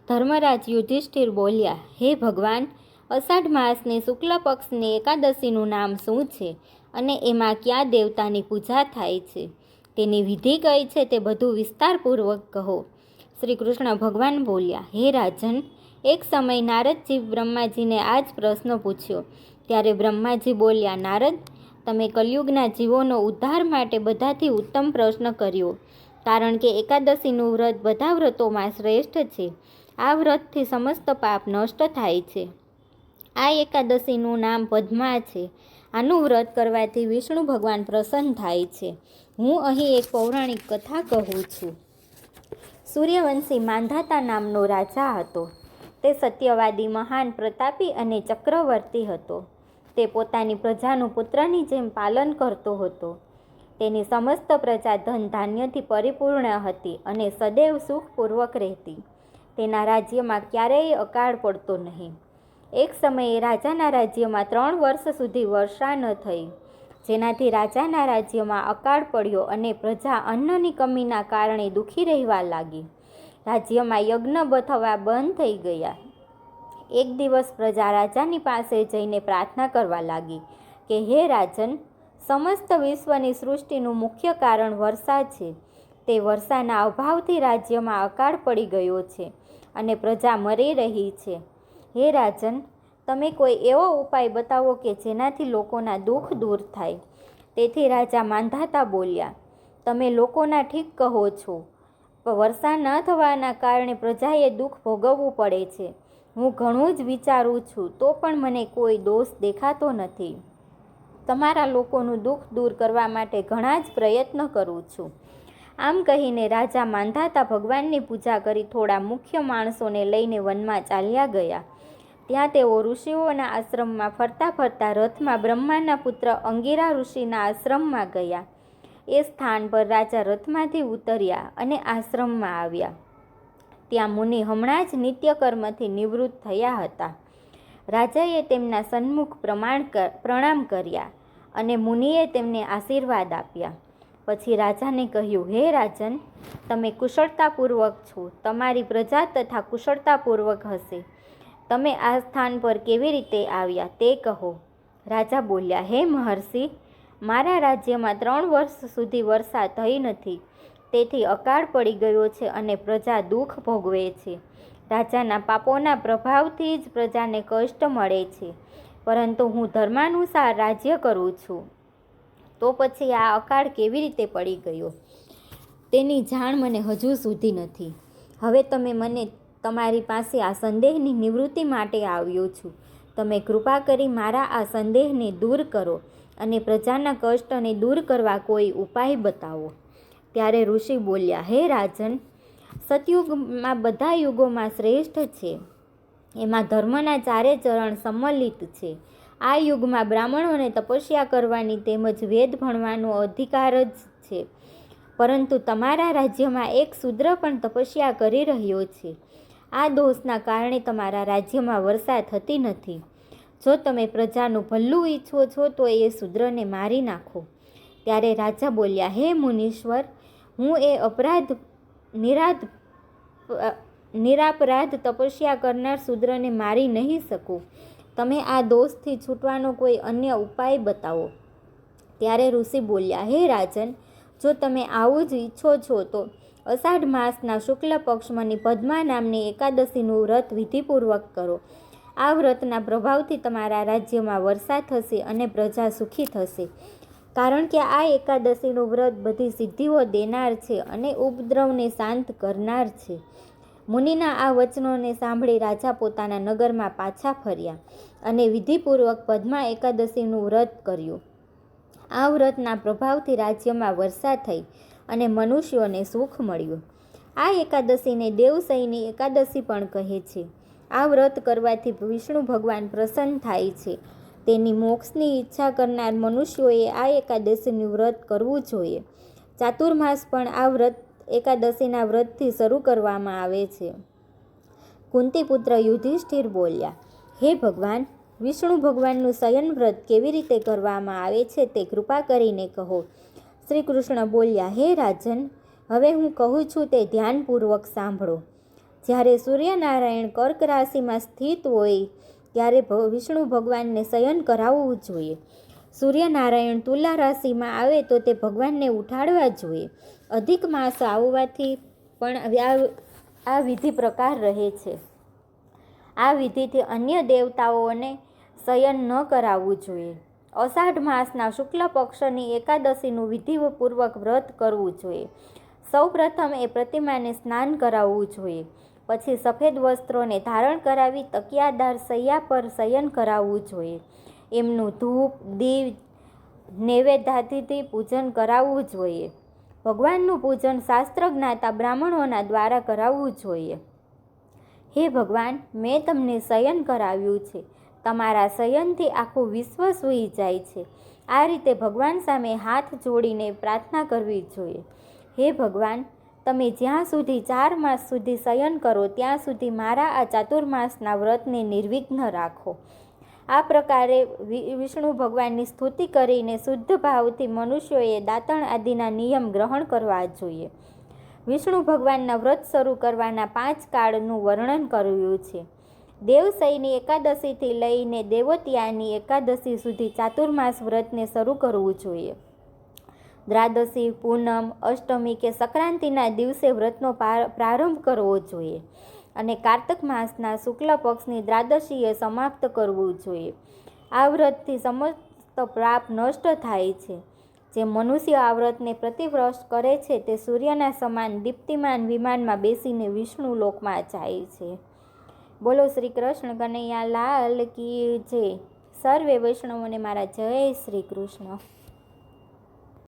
ધર્મરાજ યુધિષ્ઠિર બોલ્યા, હે ભગવાન, અષાઢ માસની શુક્લ પક્ષની એકાદશીનું નામ શું છે અને એમાં કયા દેવતાની પૂજા થાય છે? તેની વિધિ કઈ છે તે બધું વિસ્તારપૂર્વક કહો. શ્રી કૃષ્ણ ભગવાન બોલ્યા, હે રાજન, એક સમય નારદજી બ્રહ્માજીને આ જ પ્રશ્ન પૂછ્યો. ત્યારે બ્રહ્માજી બોલ્યા, નારદ, તમે કલયુગના જીવોનો ઉદ્ધાર માટે બધાથી ઉત્તમ પ્રશ્ન કર્યો, કારણ કે એકાદશીનું વ્રત બધા વ્રતોમાં શ્રેષ્ઠ છે. આ વ્રતથી સમસ્ત પાપ નષ્ટ થાય છે. આ એકાદશીનું નામ પદ્મા છે. આનું વ્રત કરવાથી વિષ્ણુ ભગવાન પ્રસન્ન થાય છે. હું અહીં એક પૌરાણિક કથા કહું છું. સૂર્યવંશી માંધાતા નામનો રાજા હતો. તે સત્યવાદી, મહાન, પ્રતાપી અને ચક્રવર્તી હતો. તે પોતાની પ્રજાનું પુત્રની જેમ પાલન કરતો હતો. તેની સમસ્ત પ્રજા ધન ધાન્યથી પરિપૂર્ણ હતી અને સદૈવ સુખપૂર્વક રહેતી. તેના રાજ્યમાં ક્યારેય અકાળ પડતો નહીં. એક સમયે રાજાના રાજ્યમાં 3 વર્ષ સુધી વર્ષા ન થઈ, જેનાથી રાજાના રાજ્યમાં અકાળ પડ્યો અને પ્રજા અન્નની કમીના કારણે દુઃખી રહેવા લાગી. રાજ્યમાં યજ્ઞ થવા બંધ થઈ ગયા. એક દિવસ પ્રજા રાજાની પાસે જઈને પ્રાર્થના કરવા લાગી કે, હે રાજન, સમસ્ત વિશ્વની સૃષ્ટિનું મુખ્ય કારણ વર્ષા છે. તે વર્ષાના અભાવથી રાજ્યમાં અકાળ પડી ગયો છે અને પ્રજા મરી રહી છે. હે રાજન, તમે કોઈ એવો ઉપાય બતાવો કે જેનાથી લોકોના દુઃખ દૂર થાય. તેથી રાજા માંધાતા બોલ્યા, તમે લોકોના ઠીક કહો છો. વર્ષા ન થવાના કારણે પ્રજાએ દુઃખ ભોગવવું પડે છે. હું ઘણું જ વિચારું છું તો પણ મને કોઈ દોષ દેખાતો નથી. તમારા લોકોનું દુઃખ દૂર કરવા માટે ઘણા જ પ્રયત્ન કરું છું. આમ કહીને રાજા માંધાતા ભગવાનની પૂજા કરી થોડા મુખ્ય માણસોને લઈને વનમાં ચાલ્યા ગયા. ત્યાં તેઓ ઋષિઓના આશ્રમમાં ફરતા ફરતા રથમાં બ્રહ્માના પુત્ર અંગિરા ઋષિના આશ્રમમાં ગયા. એ સ્થાન પર રાજા રથમાંથી ઉતર્યા અને આશ્રમમાં આવ્યા. ત્યાં મુનિ હમણાં જ નિત્યકર્મથી નિવૃત્ત થયા હતા. રાજાએ તેમના સન્મુખ પ્રણામ કર્યા અને મુનિએ તેમને આશીર્વાદ આપ્યા. પછી રાજાને કહ્યું, હે રાજન, તમે કુશળતાપૂર્વક છો. તમારી પ્રજા તથા કુશળતાપૂર્વક હશે. તમે આ સ્થાન પર કેવી રીતે આવ્યા તે કહો. રાજા બોલ્યા, હે મહર્ષિ, મારા રાજ્યમાં 3 વર્ષ સુધી વર્ષા થઈ નથી. તેથી અકાળ પડી ગયો છે અને પ્રજા દુઃખ ભોગવે છે. રાજાના પાપોના પ્રભાવથી જ પ્રજાને કષ્ટ મળે છે. પરંતુ હું ધર્માનુસાર રાજ્ય કરું છું. તો પછી આ અકાળ કેવી રીતે પડી ગયો તેની જાણ મને હજુ સુધી નથી. હવે તમે મને તમારી પાસે આ સંદેહની નિવૃત્તિ માટે આવ્યો છું. તમે કૃપા કરી મારા આ સંદેહને દૂર કરો અને પ્રજાના કષ્ટને દૂર કરવા કોઈ ઉપાય બતાવો. ત્યારે ઋષિ બોલ્યા, હે રાજન, સતયુગમાં બધા યુગોમાં શ્રેષ્ઠ છે. એમાં ધર્મના 4 ચરણ સંમલિત છે. આ યુગમાં બ્રાહ્મણોને તપસ્યા કરવાની તેમજ વેદ ભણવાનો અધિકાર જ છે. પરંતુ તમારા રાજ્યમાં એક શૂદ્ર પણ તપસ્યા કરી રહ્યો છે. આ દોષના કારણે તમારા રાજ્યમાં વર્ષા થતી નથી. જો તમે પ્રજાનું ભલું ઈચ્છો છો તો એ શૂદ્રને મારી નાખો. ત્યારે રાજા બોલ્યા, હે મુનીશ્વર, હું એ નિરાપરાધ તપસ્યા કરનાર શૂદ્રને મારી નહીં શકું. તમે આ દોષથી છૂટવાનો કોઈ અન્ય ઉપાય બતાવો. ત્યારે ઋષિ બોલ્યા, હે રાજન, જો તમે આવું જ ઈચ્છો છો તો અષાઢ માસના શુક્લ પક્ષમાંની પદ્મા નામની એકાદશીનું વ્રત વિધિપૂર્વક કરો. આ વ્રતના પ્રભાવથી તમારા રાજ્યમાં વર્ષા થશે અને પ્રજા સુખી થશે. કારણ કે આ એકાદશીનું વ્રત બધી સિદ્ધિઓ દેનાર છે અને ઉપદ્રવને શાંત કરનાર છે. મુનિના આ વચનોને સાંભળી રાજા પોતાના નગરમાં પાછા ફર્યા અને વિધિપૂર્વક પદ્મા એકાદશીનું વ્રત કર્યું. આ વ્રતના પ્રભાવથી રાજ્યમાં વર્ષા થઈ અને મનુષ્યોને સુખ મળ્યું. આ એકાદશીને દેવશયની એકાદશી પણ કહે છે. આ વ્રત કરવાથી વિષ્ણુ ભગવાન પ્રસન્ન થાય છે. તેની મોક્ષની ઈચ્છા કરનાર મનુષ્યોએ આ એકાદશીનું વ્રત કરવું જોઈએ. ચાતુર્માસ પણ આ વ્રત એકાદશીના વ્રતથી શરૂ કરવામાં આવે છે. કુંતીપુત્ર યુધિષ્ઠિર બોલ્યા, હે ભગવાન, વિષ્ણુ ભગવાનનું શયન વ્રત કેવી રીતે કરવામાં આવે છે તે કૃપા કરીને કહો. શ્રી કૃષ્ણ બોલ્યા, હે રાજન, હવે હું કહું છું તે ધ્યાનપૂર્વક સાંભળો. જ્યારે સૂર્યનારાયણ કર્ક રાશિમાં સ્થિત હોય ત્યારે વિષ્ણુ ભગવાનને શયન કરાવવું જોઈએ. સૂર્યનારાયણ તુલા રાશિમાં આવે તો તે ભગવાનને ઉઠાડવા જોઈએ. અધિક માસ આવવાથી પણ આ વિધિ પ્રકાર રહે છે. આ વિધિથી અન્ય દેવતાઓને શયન ન કરાવવું જોઈએ. અષાઢ માસના શુક્લ પક્ષની એકાદશીનું વિધિપૂર્વક વ્રત કરવું જોઈએ. સૌ પ્રથમ એ પ્રતિમાને સ્નાન કરાવવું જોઈએ. પછી સફેદ વસ્ત્રોને ધારણ કરાવી તકિયાદાર શૈયા પર શયન કરાવવું જોઈએ. એમનું ધૂપ દીપ નૈવેદ્યાદિથી પૂજન કરાવવું જોઈએ. ભગવાનનું પૂજન શાસ્ત્ર જ્ઞાતા બ્રાહ્મણોના દ્વારા કરાવવું જોઈએ. હે ભગવાન, મેં તમને શયન કરાવ્યું છે. તમારા શયનથી આખું વિશ્વ સૂઈ જાય છે. આ રીતે ભગવાન સામે હાથ જોડીને પ્રાર્થના કરવી જોઈએ. હે ભગવાન, તમે જ્યાં સુધી 4 માસ સુધી શયન કરો ત્યાં સુધી મારા આ ચાતુર્માસના વ્રતને નિર્વિઘ્ન રાખો. આ પ્રકારે વિષ્ણુ ભગવાનની સ્તુતિ કરીને શુદ્ધ ભાવથી મનુષ્યોએ દાંતણ આદિના નિયમ ગ્રહણ કરવા જોઈએ. વિષ્ણુ ભગવાનના વ્રત શરૂ કરવાના 5 કાળનું વર્ણન કર્યું છે. દેવશયની એકાદશીથી લઈને દેવોત્યાની એકાદશી સુધી ચાતુર્માસ વ્રતને શરૂ કરવું જોઈએ. દ્વાદશી, પૂનમ, અષ્ટમી કે સંક્રાંતિના દિવસે વ્રતનો પ્રારંભ કરવો જોઈએ અને કાર્તક માસના શુક્લ પક્ષની દ્વાદશીએ સમાપ્ત કરવું જોઈએ. આ વ્રતથી સમસ્ત પાપ નષ્ટ થાય છે. જે મનુષ્ય આ વ્રતને પ્રતિવ્રત કરે છે તે સૂર્યના સમાન દીપ્તિમાન વિમાનમાં બેસીને વિષ્ણુ લોકમાં જાય છે. બોલો શ્રી કૃષ્ણ કનૈયા લાલ કી જય. સર્વે વૈષ્ણવોને મારા જય શ્રી કૃષ્ણ.